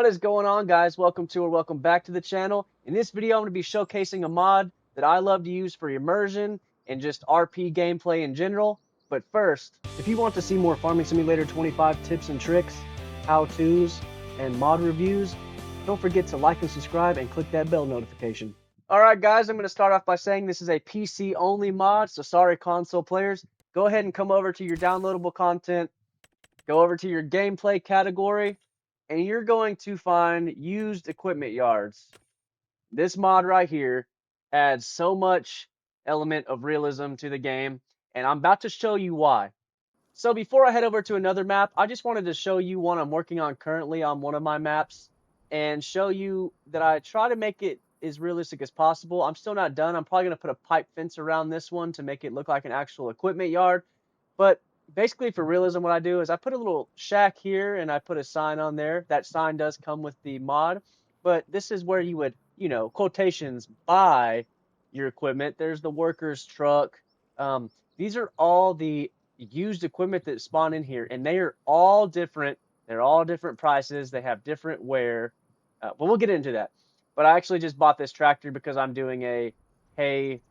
What is going on, guys? Welcome back to the channel. In this video, I'm going to be showcasing a mod that I love to use for immersion and just RP gameplay in general. But first, if you want to see more Farming Simulator 25 tips and tricks, how-tos, and mod reviews, don't forget to like and subscribe and click that bell notification. Alright guys, I'm going to start off by saying this is a PC only mod, so sorry console players. Go ahead and come over to your downloadable content, go over to your gameplay category, and you're going to find used equipment yards. This mod right here adds so much element of realism to the game, and I'm about to show you why. So before I head over to another map, I just wanted to show you one I'm working on currently on one of my maps and show you that I try to make it as realistic as possible. I'm still not done. I'm probably going to put a pipe fence around this one to make it look like an actual equipment yard, but basically for realism, what I do is I put a little shack here and I put a sign on there. That sign does come with the mod, but this is where you would, quotations, buy your equipment. There's the worker's truck. These are all the used equipment that spawn in here, and they are all different. They're all different prices. They have different wear. But we'll get into that. But I actually just bought this tractor because I'm doing a hay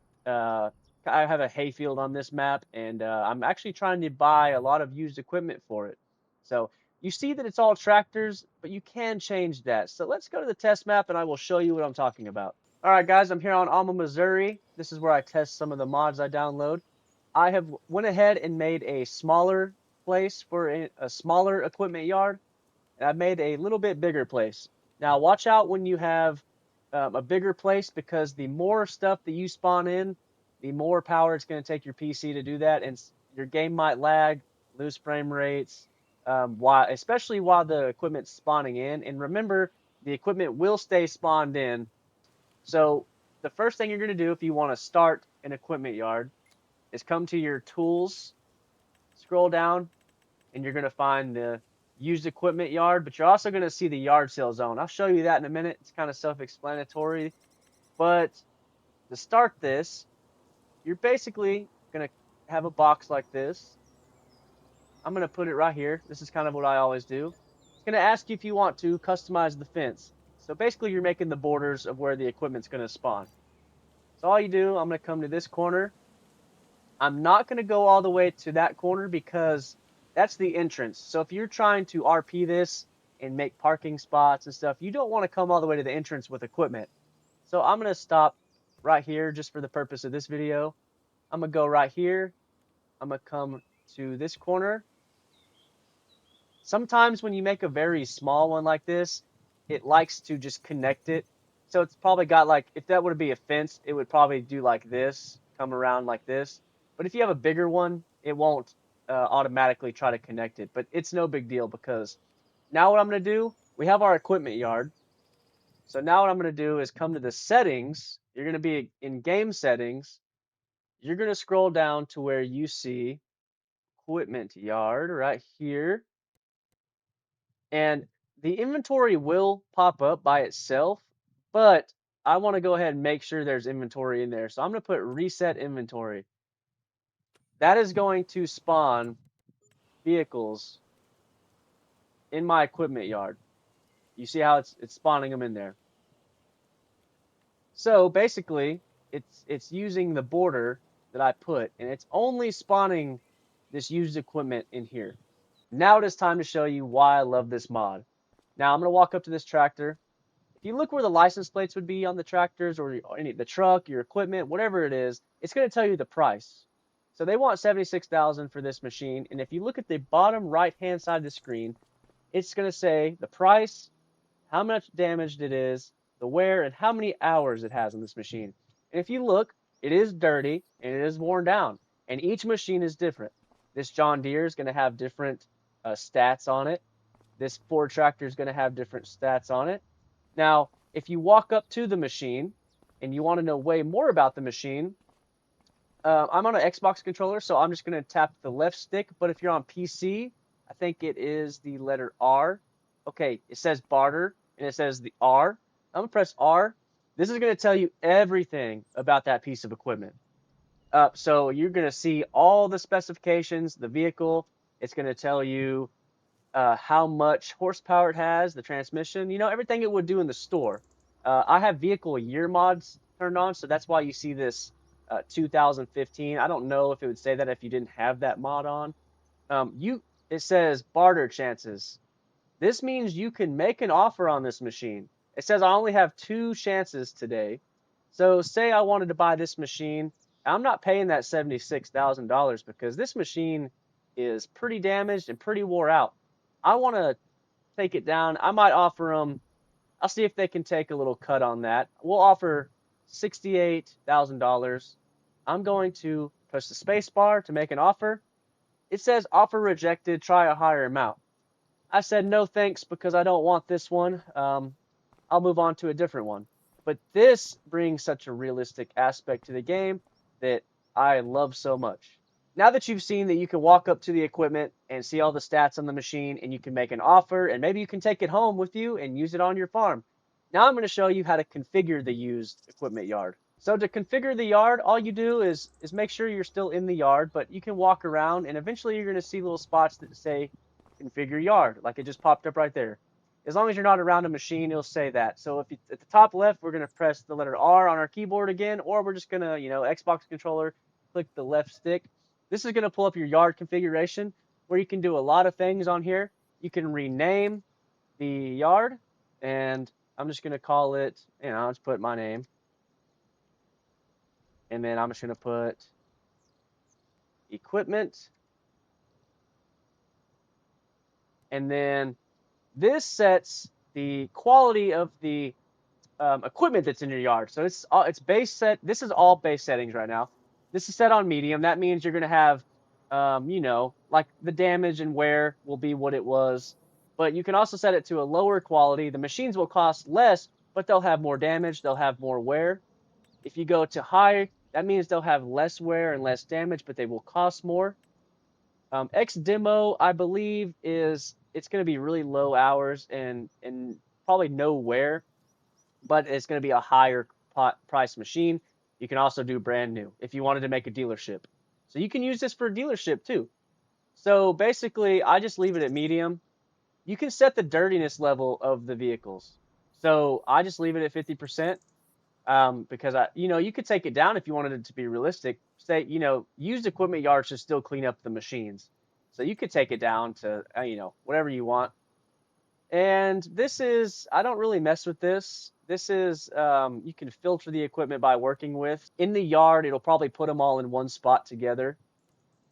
I have a hayfield on this map, and I'm actually trying to buy a lot of used equipment for it. So you see that it's all tractors, but you can change that. So let's go to the test map, and I will show you what I'm talking about. All right, guys, I'm here on Alma, Missouri. This is where I test some of the mods I download. I have went ahead and made a smaller place for a smaller equipment yard, and I've made a little bit bigger place. Now, watch out when you have a bigger place, because the more stuff that you spawn in, the more power it's going to take your PC to do that, and your game might lag, lose frame rates, especially while the equipment's spawning in. And remember, the equipment will stay spawned in. So the first thing you're going to do if you want to start an equipment yard is come to your tools, scroll down, and you're going to find the used equipment yard, but you're also going to see the yard sale zone. I'll show you that in a minute. It's kind of self-explanatory, but to start this, you're basically going to have a box like this. I'm going to put it right here. This is kind of what I always do. It's going to ask you if you want to customize the fence. So basically you're making the borders of where the equipment's going to spawn. So all you do, I'm going to come to this corner. I'm not going to go all the way to that corner because that's the entrance. So if you're trying to RP this and make parking spots and stuff, you don't want to come all the way to the entrance with equipment. So I'm going to stop right here just for the purpose of this video. I'm going to go right here. I'm going to come to this corner. Sometimes when you make a very small one like this, it likes to just connect it. So it's probably got, like, if that would be a fence, it would probably do like this, come around like this. But if you have a bigger one, it won't automatically try to connect it. But it's no big deal, because now what I'm going to do, we have our equipment yard. So now what I'm going to do is come to the settings. You're going to be in game settings. You're going to scroll down to where you see equipment yard right here. And the inventory will pop up by itself, but I want to go ahead and make sure there's inventory in there. So I'm going to put reset inventory. That is going to spawn vehicles in my equipment yard. You see how it's spawning them in there. So basically, it's using the border that I put, and it's only spawning this used equipment in here. Now it is time to show you why I love this mod. Now I'm going to walk up to this tractor. If you look where the license plates would be on the tractors, or the truck, your equipment, whatever it is, it's going to tell you the price. So they want $76,000 for this machine, and if you look at the bottom right-hand side of the screen, it's going to say the price, how much damaged it is, the wear, and how many hours it has on this machine. And if you look, it is dirty and it is worn down, and each machine is different. This John Deere is going to have different stats on it. This Ford tractor is going to have different stats on it. Now, if you walk up to the machine and you want to know way more about the machine, I'm on an Xbox controller, so I'm just going to tap the left stick. But if you're on PC, I think it is the letter R. Okay, it says barter, and it says the R. I'm going to press R. This is going to tell you everything about that piece of equipment. So you're going to see all the specifications, the vehicle. It's going to tell you how much horsepower it has, the transmission, everything it would do in the store. I have vehicle year mods turned on, so that's why you see this 2015. I don't know if it would say that if you didn't have that mod on. It says barter chances. This means you can make an offer on this machine. It says I only have 2 chances today. So say I wanted to buy this machine. I'm not paying that $76,000 because this machine is pretty damaged and pretty wore out. I want to take it down. I might offer them, I'll see if they can take a little cut on that. We'll offer $68,000. I'm going to push the space bar to make an offer. It says offer rejected, try a higher amount. I said no thanks because I don't want this one. I'll move on to a different one. But this brings such a realistic aspect to the game that I love so much. Now that you've seen that you can walk up to the equipment and see all the stats on the machine and you can make an offer and maybe you can take it home with you and use it on your farm. Now I'm going to show you how to configure the used equipment yard. So to configure the yard, all you do is make sure you're still in the yard, but you can walk around and eventually you're going to see little spots that say configure yard, like it just popped up right there. As long as you're not around a machine, it'll say that. So if you, at the top left, we're going to press the letter R on our keyboard again, or we're just going to, Xbox controller, click the left stick. This is going to pull up your yard configuration where you can do a lot of things on here. You can rename the yard, and I'm just going to call it, I'll just put my name. And then I'm just going to put equipment. And then this sets the quality of the equipment that's in your yard. So it's base set. This is all base settings right now. This is set on medium. That means you're going to have, like the damage and wear will be what it was. But you can also set it to a lower quality. The machines will cost less, but they'll have more damage. They'll have more wear. If you go to high, that means they'll have less wear and less damage, but they will cost more. X demo, I believe, it's going to be really low hours and probably no wear, but it's going to be a higher price machine. You can also do brand new if you wanted to make a dealership. So you can use this for a dealership too. So basically, I just leave it at medium. You can set the dirtiness level of the vehicles. So I just leave it at 50%. Because you could take it down if you wanted it to be realistic. Say, used equipment yards should still clean up the machines. So you could take it down to, whatever you want. And I don't really mess with this. This is, you can filter the equipment by working with. In the yard, it'll probably put them all in one spot together.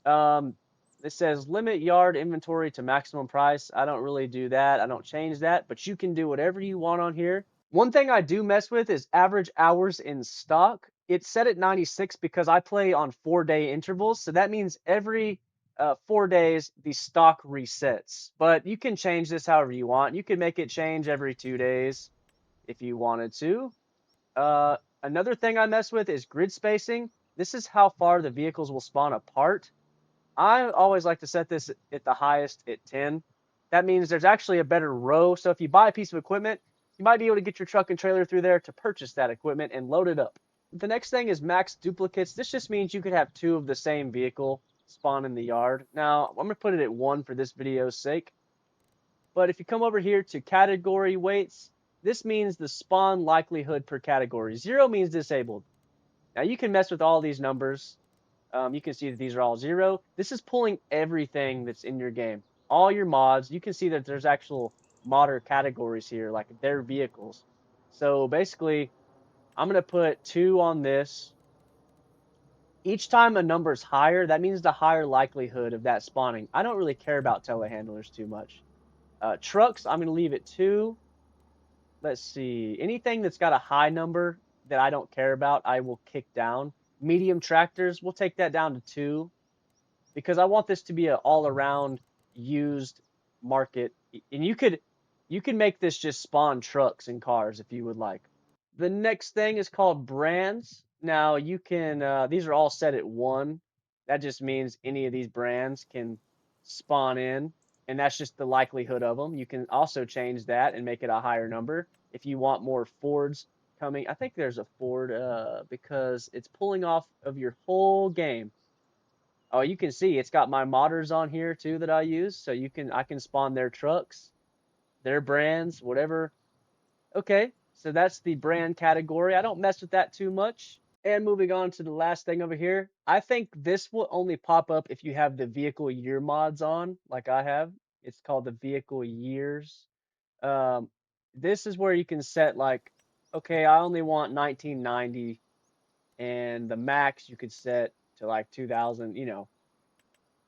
This says limit yard inventory to maximum price. I don't really do that. I don't change that, but you can do whatever you want on here. One thing I do mess with is average hours in stock. It's set at 96 because I play on 4-day intervals. So that means every 4 days, the stock resets. But you can change this however you want. You can make it change every 2 days if you wanted to. Another thing I mess with is grid spacing. This is how far the vehicles will spawn apart. I always like to set this at the highest at 10. That means there's actually a better row. So if you buy a piece of equipment, you might be able to get your truck and trailer through there to purchase that equipment and load it up. The next thing is max duplicates. This just means you could have 2 of the same vehicle spawn in the yard. Now, I'm going to put it at 1 for this video's sake. But if you come over here to category weights, this means the spawn likelihood per category. 0 means disabled. Now, you can mess with all these numbers. You can see that these are all 0. This is pulling everything that's in your game. All your mods. You can see that there's actual modder categories here, like their vehicles. So basically, I'm going to put 2 on this. Each time a number is higher, that means the higher likelihood of that spawning. I don't really care about telehandlers too much. Trucks, I'm going to leave it 2. Let's see. Anything that's got a high number that I don't care about, I will kick down. Medium tractors, we'll take that down to 2 because I want this to be an all-around used market. And you can make this just spawn trucks and cars if you would like. The next thing is called brands. Now you can these are all set at 1. That just means any of these brands can spawn in, and that's just the likelihood of them. You can also change that and make it a higher number if you want more Fords coming. I think there's a Ford because it's pulling off of your whole game. Oh, you can see it's got my modders on here too that I use, so I can spawn their trucks, their brands, whatever. Okay, so that's the brand category. I don't mess with that too much. And moving on to the last thing over here, I think this will only pop up if you have the vehicle year mods on, like I have. It's called the vehicle years. Um, this is where you can set like, okay, I only want 1990, and the max you could set to like 2000.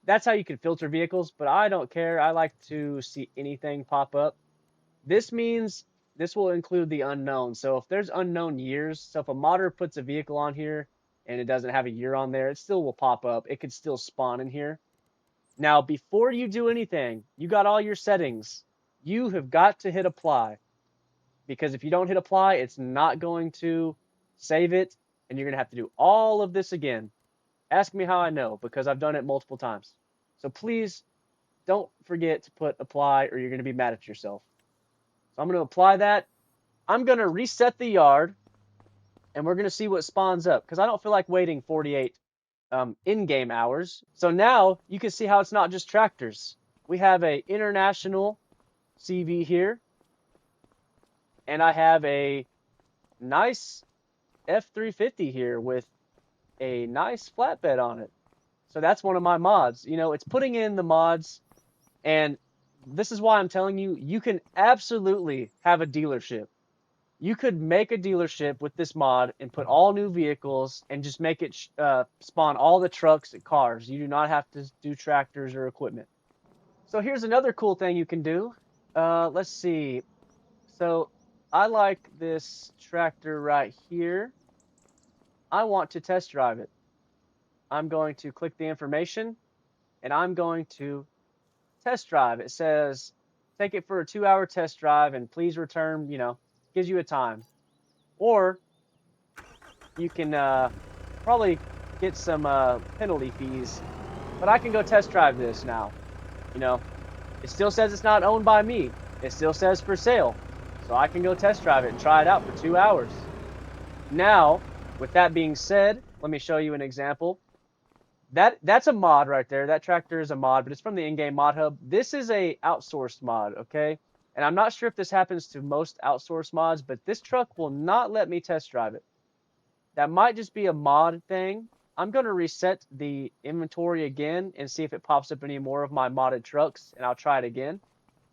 That's how you can filter vehicles, but I don't care. I like to see anything pop up. This means this will include the unknown. So if there's unknown years, so if a modder puts a vehicle on here and it doesn't have a year on there, it still will pop up. It could still spawn in here. Now, before you do anything, you got all your settings. You have got to hit apply, because if you don't hit apply, it's not going to save it, and you're going to have to do all of this again. Ask me how I know, because I've done it multiple times. So please don't forget to put apply, or you're going to be mad at yourself. So I'm going to apply that. I'm going to reset the yard, and we're going to see what spawns up, because I don't feel like waiting 48 in-game hours. So now you can see how it's not just tractors. We have a international CV here, and I have a nice F350 here with a nice flatbed on it. So that's one of my mods. It's putting in the mods, and this is why I'm telling you, you can absolutely have a dealership. You could make a dealership with this mod and put all new vehicles and just make it spawn all the trucks and cars. You do not have to do tractors or equipment. So here's another cool thing you can do. Let's see. So I like this tractor right here. I want to test drive it. I'm going to click the information, and I'm going to test drive. It says, take it for a 2-hour test drive and please return, gives you a time. Or you can probably get some penalty fees, but I can go test drive this now. It still says it's not owned by me. It still says for sale. So I can go test drive it and try it out for 2 hours. Now, with that being said, let me show you an example. That's a mod right there. That tractor is a mod, but it's from the in-game mod hub. This is a outsourced mod, okay? And I'm not sure if this happens to most outsourced mods, but this truck will not let me test drive it. That might just be a mod thing. I'm going to reset the inventory again and see if it pops up any more of my modded trucks, and I'll try it again.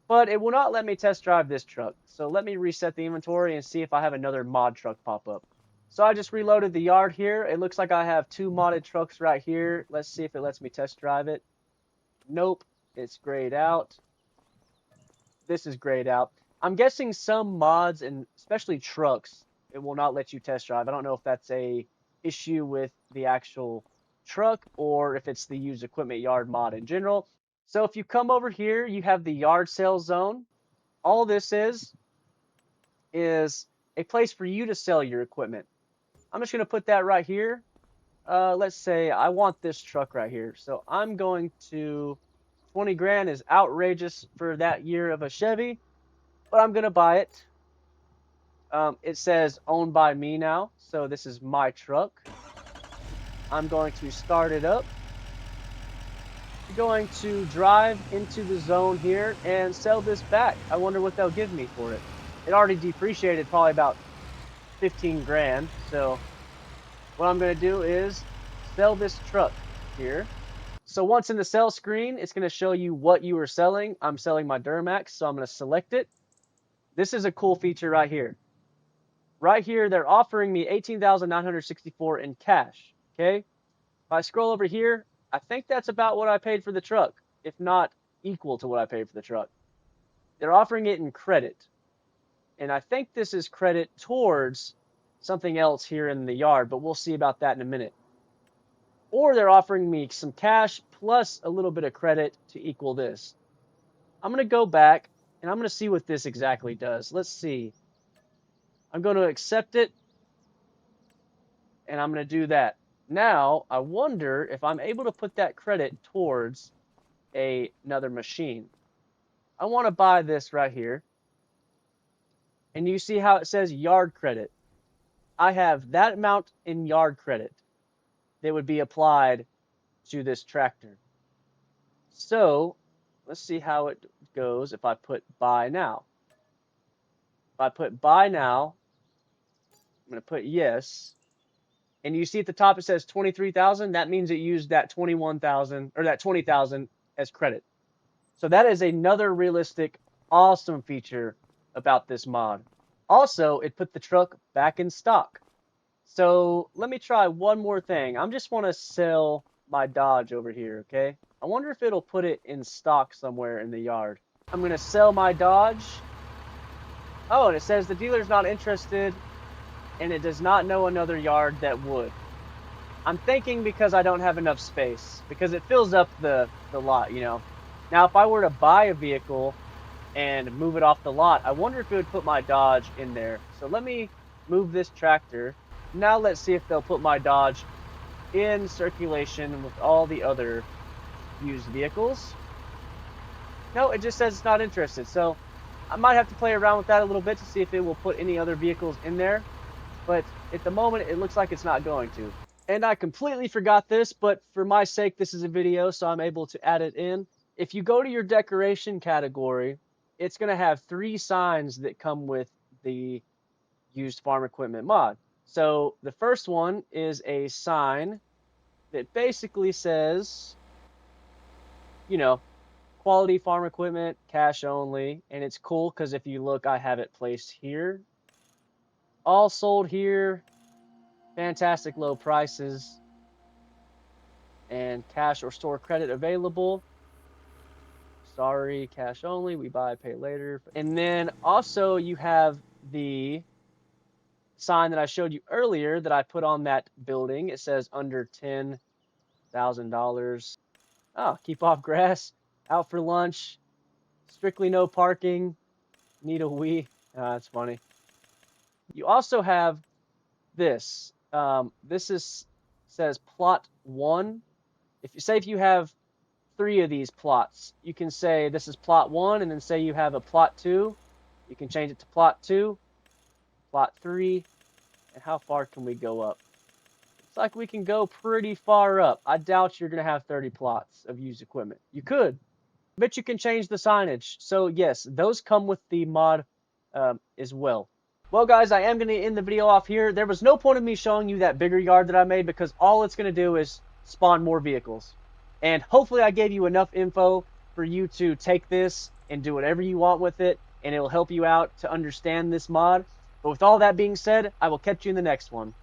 But it will not let me test drive this truck. So let me reset the inventory and see if I have another mod truck pop up. So I just reloaded the yard here. It looks like I have 2 modded trucks right here. Let's see if it lets me test drive it. Nope, it's grayed out. This is grayed out. I'm guessing some mods, and especially trucks, it will not let you test drive. I don't know if that's a issue with the actual truck or if it's the used equipment yard mod in general. So if you come over here, you have the yard sale zone. All this is a place for you to sell your equipment. I'm just going to put that right here. Let's say I want this truck right here. So I'm going to, 20 grand is outrageous for that year of a Chevy, but I'm going to buy it. It says owned by me now. So this is my truck. I'm going to start it up. I'm going to drive into the zone here and sell this back. I wonder what they'll give me for it. It already depreciated probably about 15 grand. So what I'm going to do is sell this truck here. So once in the sell screen, it's going to show you what you are selling. I'm selling my Duramax, so I'm going to select it. This is a cool feature right here. Right here, they're offering me $18,964 in cash, okay? If I scroll over here, I think that's about what I paid for the truck, if not equal to what I paid for the truck. They're offering it in credit, and I think this is credit towards something else here in the yard, but we'll see about that in a minute. Or they're offering me some cash plus a little bit of credit to equal this. I'm going to go back and I'm going to see what this exactly does. Let's see. I'm going to accept it and I'm going to do that. Now, I wonder if I'm able to put that credit towards another machine. I want to buy this right here. And you see how it says yard credit. I have that amount in yard credit that would be applied to this tractor. So let's see how it goes if I put buy now. If I put buy now, I'm going to put yes. And you see at the top it says 23,000. That means it used that 21,000 or that 20,000 as credit. So that is another realistic, awesome feature about this mod. Also, it put the truck back in stock. So let me try one more thing. I just want to sell my Dodge over here, okay? I wonder if it'll put it in stock somewhere in the yard. I'm going to sell my Dodge. Oh, and it says the dealer's not interested, and it does not know another yard that would. I'm thinking because I don't have enough space, because it fills up the lot, you know. Now, if I were to buy a vehicle and move it off the lot, I wonder if it would put my Dodge in there. So let me move this tractor. Now let's see if they'll put my Dodge in circulation with all the other used vehicles. No, it just says it's not interested. So I might have to play around with that a little bit to see if it will put any other vehicles in there. But at the moment, it looks like it's not going to. And I completely forgot this, but for my sake, this is a video, so I'm able to add it in. If you go to your decoration category, it's going to have 3 signs that come with the used farm equipment mod. So the first one is a sign that basically says, you know, quality farm equipment, cash only. And it's cool because if you look, I have it placed here. All sold here, fantastic low prices, and cash or store credit available. Sorry, cash only. We buy, pay later. And then also you have the sign that I showed you earlier that I put on that building. It says under $10,000. Oh, keep off grass, out for lunch, strictly no parking, need a wee. That's funny. You also have this. This says plot 1. If you have 3 of these plots, you can say this is plot 1, and then say you have a plot 2. You can change it to plot 2, plot 3, and how far can we go up? It's like we can go pretty far up. I doubt you're going to have 30 plots of used equipment. You could, but you can change the signage. So yes, those come with the mod as well. Well, guys, I am going to end the video off here. There was no point in me showing you that bigger yard that I made because all it's going to do is spawn more vehicles. And hopefully I gave you enough info for you to take this and do whatever you want with it, and it will help you out to understand this mod. But with all that being said, I will catch you in the next one.